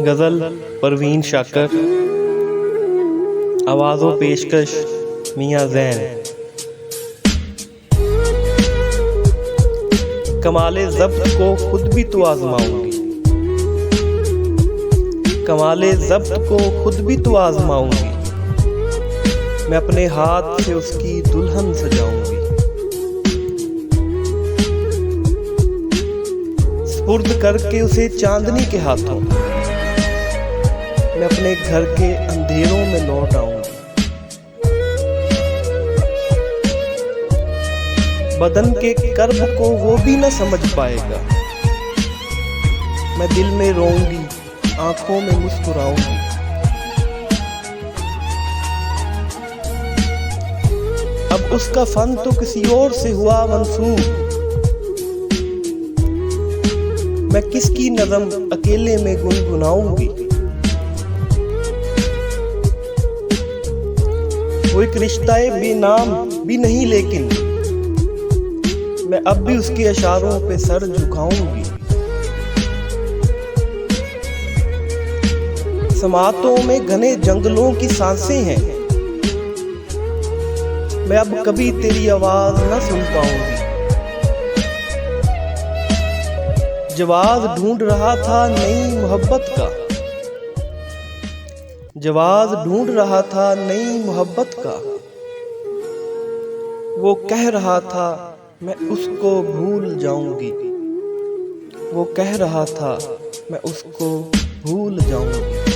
गज़ल परवीन शाकर, आवाज़ो पेशकश मियां ज़ैन। कमाले ज़ब्त को खुद भी तो आज़माऊंगी, कमाले ज़ब्त को खुद भी तो आज़माऊंगी। मैं अपने हाथ से उसकी दुल्हन सजाऊंगी। सुपुर्द करके उसे चांदनी के हाथों मैं अपने घर के अंधेरों में लौट आऊंगी। बदन के कर्ब को वो भी न समझ पाएगा। मैं दिल में रोऊंगी, आंखों में मुस्कुराऊंगी। अब उसका फन तो किसी और से हुआ मंसूब। मैं किसकी नज़म अकेले में गुनगुनाऊंगी। वो एक रिश्ता-ए बेनाम भी नहीं, लेकिन मैं अब भी उसके इशारों पे सर झुकाऊंगी। समातों में घने जंगलों की सांसें हैं। मैं अब कभी तेरी आवाज न सुन पाऊंगी। जवाब ढूंढ रहा था नई मोहब्बत का, जवाब ढूंढ रहा था नई मोहब्बत का। वो कह रहा था मैं उसको भूल जाऊंगी। वो कह रहा था मैं उसको भूल जाऊंगी।